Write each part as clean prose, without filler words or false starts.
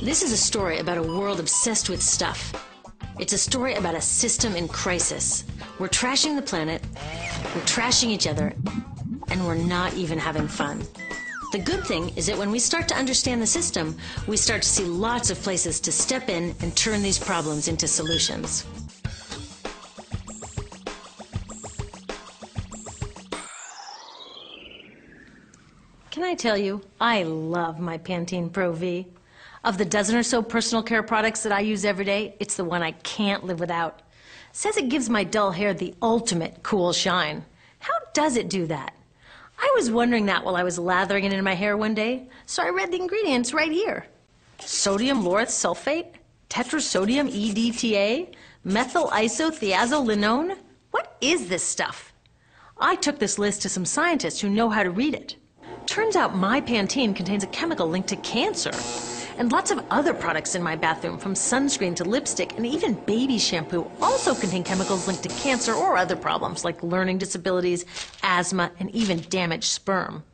This is a story about a world obsessed with stuff. It's a story about a system in crisis. We're trashing the planet, we're trashing each other, and we're not even having fun. The good thing is that when we start to understand the system, we start to see lots of places to step in and turn these problems into solutions. Can I tell you, I love my Pantene Pro V. Of the dozen or so personal care products that I use every day, it's the one I can't live without. Says it gives my dull hair the ultimate cool shine. How does it do that? I was wondering that while I was lathering it in my hair one day, so I read the ingredients right here. Sodium lauryl sulfate, tetrasodium EDTA, methyl isothiazolinone. What is this stuff? I took this list to some scientists who know how to read it. Turns out my Pantene contains a chemical linked to cancer. And lots of other products in my bathroom, from sunscreen to lipstick and even baby shampoo, also contain chemicals linked to cancer or other problems like learning disabilities, asthma, and even damaged sperm.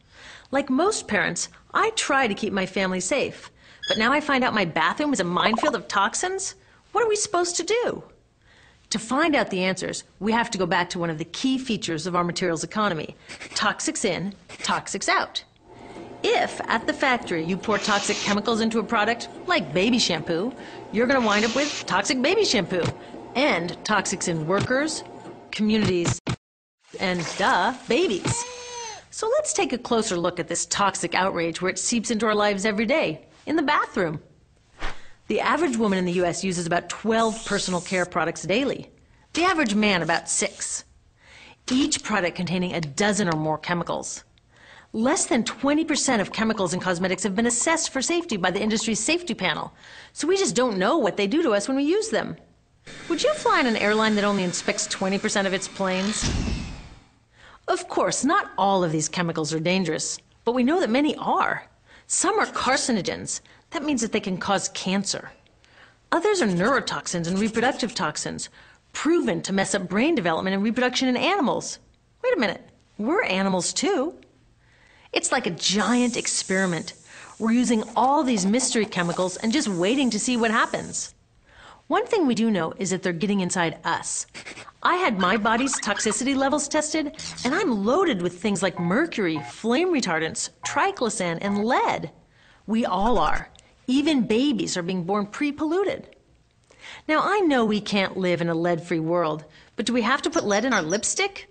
Like most parents, I try to keep my family safe. But now I find out my bathroom is a minefield of toxins? What are we supposed to do? To find out the answers, we have to go back to one of the key features of our materials economy: toxics in, toxics out. If, at the factory, you pour toxic chemicals into a product, like baby shampoo, you're going to wind up with toxic baby shampoo, and toxics in workers, communities, and, babies. So let's take a closer look at this toxic outrage where it seeps into our lives every day, in the bathroom. The average woman in the U.S. uses about 12 personal care products daily. The average man about 6. Each product containing a dozen or more chemicals. Less than 20% of chemicals in cosmetics have been assessed for safety by the industry's safety panel, so we just don't know what they do to us when we use them. Would you fly on an airline that only inspects 20% of its planes? Of course, not all of these chemicals are dangerous, but we know that many are. Some are carcinogens. That means that they can cause cancer. Others are neurotoxins and reproductive toxins, proven to mess up brain development and reproduction in animals. Wait a minute, we're animals too. It's like a giant experiment. We're using all these mystery chemicals and just waiting to see what happens. One thing we do know is that they're getting inside us. I had my body's toxicity levels tested, and I'm loaded with things like mercury, flame retardants, triclosan, and lead. We all are. Even babies are being born pre-polluted. Now, I know we can't live in a lead-free world, but do we have to put lead in our lipstick?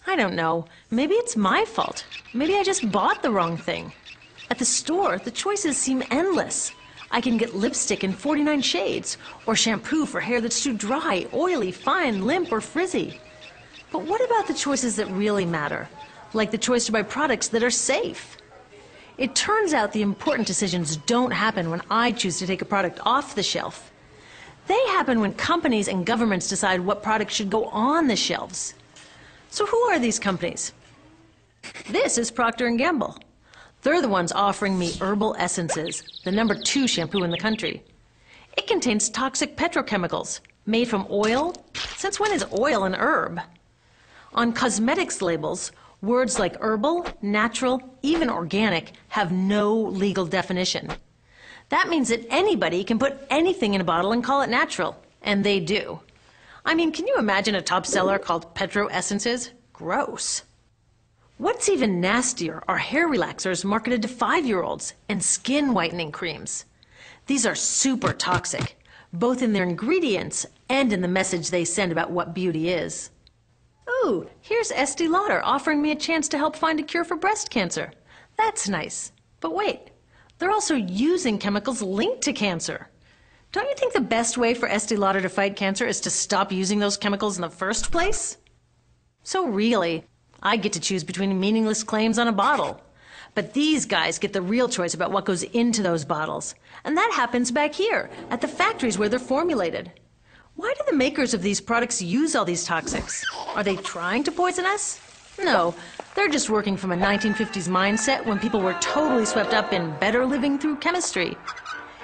I don't know. Maybe it's my fault. Maybe I just bought the wrong thing. At the store, the choices seem endless. I can get lipstick in 49 shades, or shampoo for hair that's too dry, oily, fine, limp, or frizzy. But what about the choices that really matter? Like the choice to buy products that are safe? It turns out the important decisions don't happen when I choose to take a product off the shelf. They happen when companies and governments decide what products should go on the shelves. So who are these companies? This is Procter & Gamble. They're the ones offering me Herbal Essences, the #2 shampoo in the country. It contains toxic petrochemicals made from oil. Since when is oil an herb? On cosmetics labels, words like herbal, natural, even organic have no legal definition. That means that anybody can put anything in a bottle and call it natural, and they do. I mean, can you imagine a top seller called Petro Essences? Gross. What's even nastier are hair relaxers marketed to 5-year-olds and skin whitening creams. These are super toxic, both in their ingredients and in the message they send about what beauty is. Ooh, here's Estee Lauder offering me a chance to help find a cure for breast cancer. That's nice. But wait, they're also using chemicals linked to cancer. Don't you think the best way for Estee Lauder to fight cancer is to stop using those chemicals in the first place? So really, I get to choose between meaningless claims on a bottle. But these guys get the real choice about what goes into those bottles. And that happens back here, at the factories where they're formulated. Why do the makers of these products use all these toxics? Are they trying to poison us? No, they're just working from a 1950s mindset when people were totally swept up in better living through chemistry.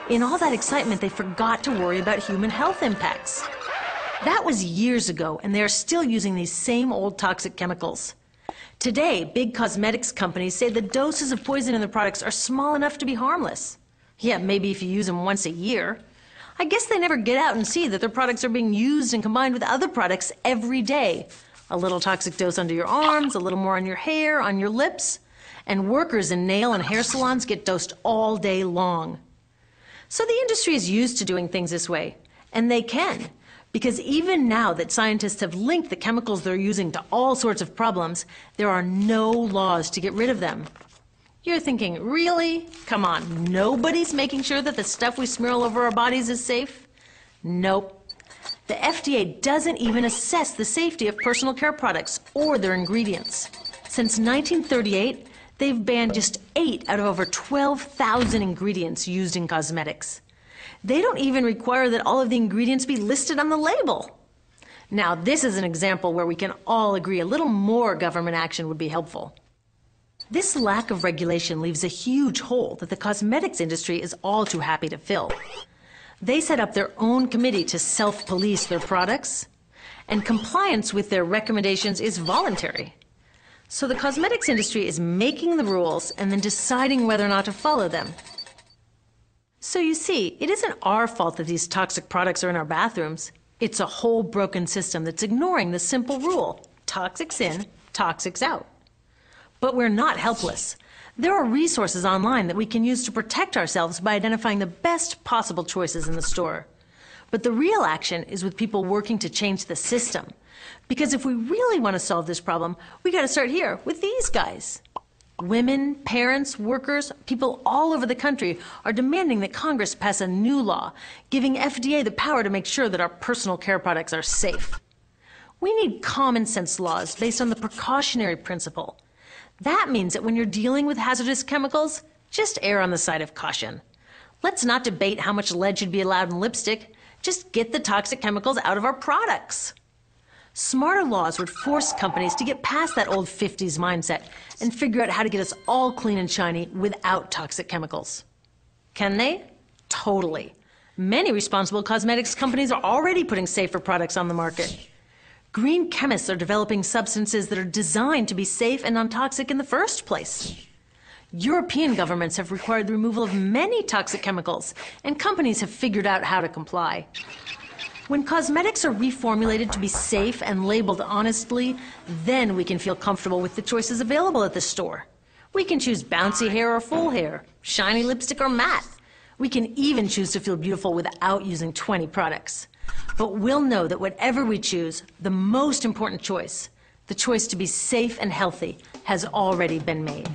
In all that excitement, they forgot to worry about human health impacts. That was years ago, and they are still using these same old toxic chemicals. Today, big cosmetics companies say the doses of poison in their products are small enough to be harmless. Yeah, maybe if you use them once a year. I guess they never get out and see that their products are being used and combined with other products every day. A little toxic dose under your arms, a little more on your hair, on your lips. And workers in nail and hair salons get dosed all day long. So the industry is used to doing things this way. And they can. Because even now that scientists have linked the chemicals they're using to all sorts of problems, there are no laws to get rid of them. You're thinking, really? Come on, nobody's making sure that the stuff we smear all over our bodies is safe? Nope. The FDA doesn't even assess the safety of personal care products or their ingredients. Since 1938, they've banned just 8 out of over 12,000 ingredients used in cosmetics. They don't even require that all of the ingredients be listed on the label. Now, this is an example where we can all agree a little more government action would be helpful. This lack of regulation leaves a huge hole that the cosmetics industry is all too happy to fill. They set up their own committee to self-police their products, and compliance with their recommendations is voluntary. So the cosmetics industry is making the rules and then deciding whether or not to follow them. So you see, it isn't our fault that these toxic products are in our bathrooms. It's a whole broken system that's ignoring the simple rule: toxics in, toxics out. But we're not helpless. There are resources online that we can use to protect ourselves by identifying the best possible choices in the store. But the real action is with people working to change the system. Because if we really want to solve this problem, we got to start here with these guys. Women, parents, workers, people all over the country are demanding that Congress pass a new law, giving FDA the power to make sure that our personal care products are safe. We need common sense laws based on the precautionary principle. That means that when you're dealing with hazardous chemicals, just err on the side of caution. Let's not debate how much lead should be allowed in lipstick. Just get the toxic chemicals out of our products. Smarter laws would force companies to get past that old 50s mindset and figure out how to get us all clean and shiny without toxic chemicals. Can they? Totally. Many responsible cosmetics companies are already putting safer products on the market. Green chemists are developing substances that are designed to be safe and non-toxic in the first place. European governments have required the removal of many toxic chemicals, and companies have figured out how to comply. When cosmetics are reformulated to be safe and labeled honestly, then we can feel comfortable with the choices available at the store. We can choose bouncy hair or full hair, shiny lipstick or matte. We can even choose to feel beautiful without using 20 products. But we'll know that whatever we choose, the most important choice, the choice to be safe and healthy, has already been made.